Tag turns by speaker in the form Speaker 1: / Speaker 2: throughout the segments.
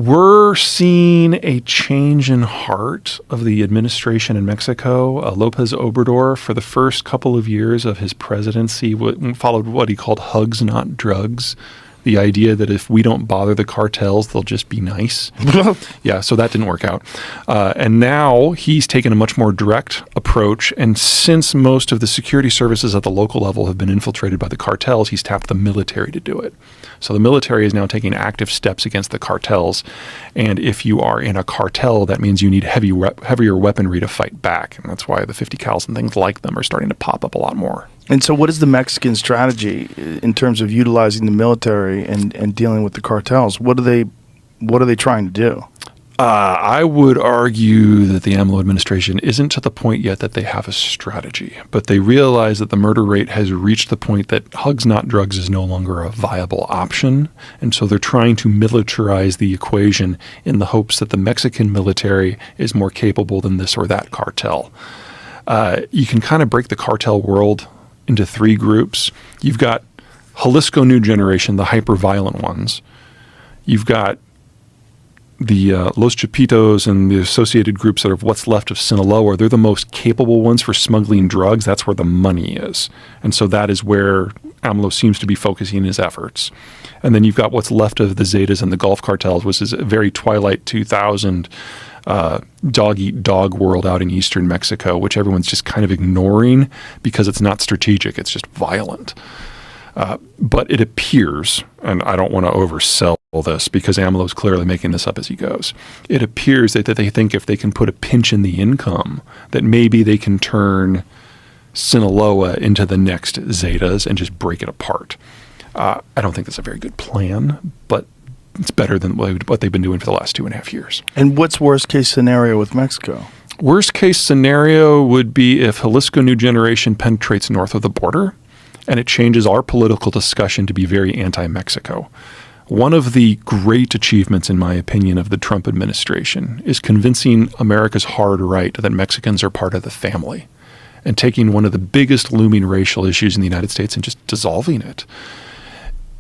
Speaker 1: We're seeing a change in heart of the administration in Mexico. Lopez Obrador, for the first couple of years of his presidency, followed what he called hugs, not drugs. The idea that if we don't bother the cartels, they'll just be nice. Yeah, so that didn't work out. And now he's taken a much more direct approach. And since most of the security services at the local level have been infiltrated by the cartels, he's tapped the military to do it. So the military is now taking active steps against the cartels. And if you are in a cartel, that means you need heavier weaponry to fight back. And that's why the 50 cals and things like them are starting to pop up a lot more.
Speaker 2: And so what is the Mexican strategy in terms of utilizing the military and dealing with the cartels? What are they trying to do?
Speaker 1: I would argue that the AMLO administration isn't to the point yet that they have a strategy, but they realize that the murder rate has reached the point that hugs, not drugs is no longer a viable option. And so they're trying to militarize the equation in the hopes that the Mexican military is more capable than this or that cartel. You can kind of break the cartel world into three groups. You've got Jalisco New Generation, the hyper-violent ones. You've got the Los Chapitos and the associated groups that are what's left of Sinaloa. They're the most capable ones for smuggling drugs. That's where the money is. And so that is where AMLO seems to be focusing his efforts. And then you've got what's left of the Zetas and the Gulf cartels, which is a very Twilight 2000 dog-eat-dog world out in eastern Mexico, which everyone's just kind of ignoring because it's not strategic. It's just violent. But it appears, and I don't want to oversell this because AMLO's clearly making this up as he goes, it appears that they think if they can put a pinch in the income, that maybe they can turn Sinaloa into the next Zetas and just break it apart. I don't think that's a very good plan, but it's better than what they've been doing for the last 2.5 years.
Speaker 2: And what's worst case scenario with Mexico?
Speaker 1: Worst case scenario would be if Jalisco New Generation penetrates north of the border and it changes our political discussion to be very anti-Mexico. One of the great achievements, in my opinion, of the Trump administration is convincing America's hard right that Mexicans are part of the family and taking one of the biggest looming racial issues in the United States and just dissolving it.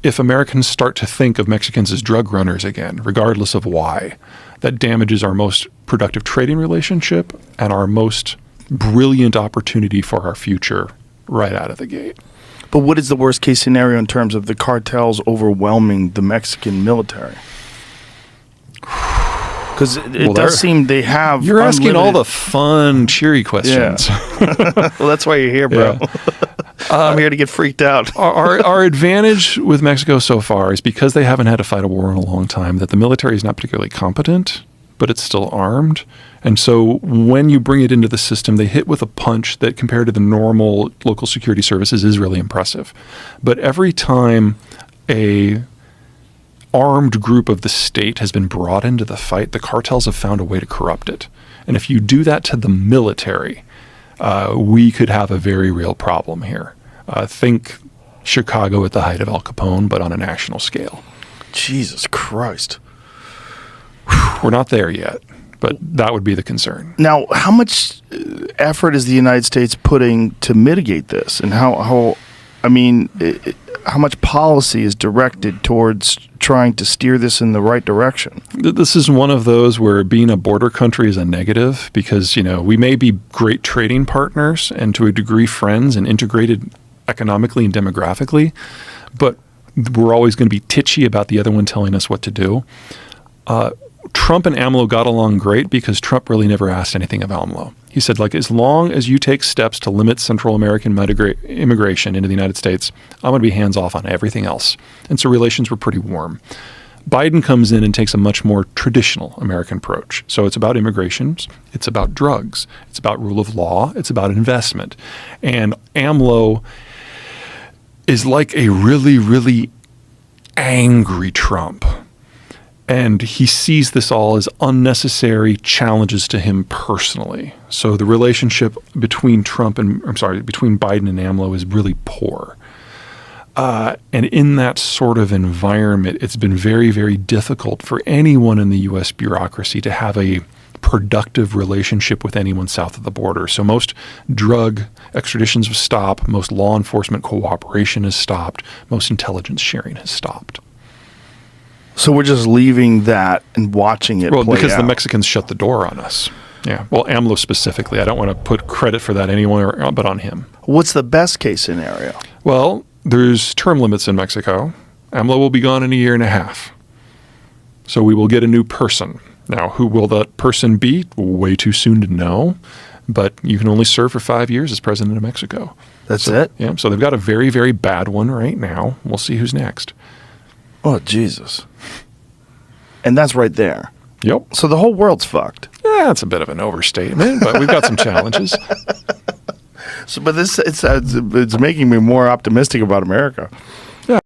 Speaker 1: If Americans start to think of Mexicans as drug runners again, regardless of why, that damages our most productive trading relationship and our most brilliant opportunity for our future right out of the gate.
Speaker 2: But what is the worst case scenario in terms of the cartels overwhelming the Mexican military? Because it does seem they have.
Speaker 1: You're asking all the fun, cheery questions.
Speaker 2: Yeah. Well, that's why you're here, bro. Yeah. I'm here to get freaked out.
Speaker 1: Our advantage with Mexico so far is because they haven't had to fight a war in a long time, that the military is not particularly competent, but it's still armed. And so when you bring it into the system, they hit with a punch that compared to the normal local security services is really impressive. But every time a armed group of the state has been brought into the fight, the cartels have found a way to corrupt it. And if you do that to the military, we could have a very real problem here. Think Chicago at the height of Al Capone, but on a national scale.
Speaker 2: Jesus Christ.
Speaker 1: We're not there yet, but that would be the concern.
Speaker 2: Now, how much effort is the United States putting to mitigate this? And how much policy is directed towards trying to steer this in the right direction?
Speaker 1: This is one of those where being a border country is a negative because, we may be great trading partners and to a degree friends and integrated economically and demographically, but we're always going to be titchy about the other one telling us what to do. Trump and AMLO got along great because Trump really never asked anything of AMLO. He said, as long as you take steps to limit Central American immigration into the United States, I'm going to be hands-off on everything else. And so relations were pretty warm. Biden comes in and takes a much more traditional American approach. So it's about immigration, it's about drugs, it's about rule of law, it's about investment. And AMLO is like a really, really angry Trump. And he sees this all as unnecessary challenges to him personally. So the relationship between between Biden and AMLO is really poor. And in that sort of environment, it's been very, very difficult for anyone in the U.S. bureaucracy to have a productive relationship with anyone south of the border. So most drug extraditions have stopped, most law enforcement cooperation has stopped, most intelligence sharing has stopped.
Speaker 2: So we're just leaving that and watching it
Speaker 1: Well,
Speaker 2: play
Speaker 1: because
Speaker 2: out.
Speaker 1: the Mexicans shut the door on us. Yeah. Well, AMLO specifically. I don't want to put credit for that anywhere but on him.
Speaker 2: What's the best case scenario?
Speaker 1: Well, there's term limits in Mexico. AMLO will be gone in a year and a half. So we will get a new person. Now, who will that person be? Way too soon to know. But you can only serve for 5 years as president of Mexico.
Speaker 2: That's it?
Speaker 1: Yeah. So they've got a very, very bad one right now. We'll see who's next.
Speaker 2: Oh, Jesus. And that's right there.
Speaker 1: Yep.
Speaker 2: So the whole world's fucked.
Speaker 1: Yeah, that's a bit of an overstatement, but we've got some challenges.
Speaker 2: So, but it's making me more optimistic about America.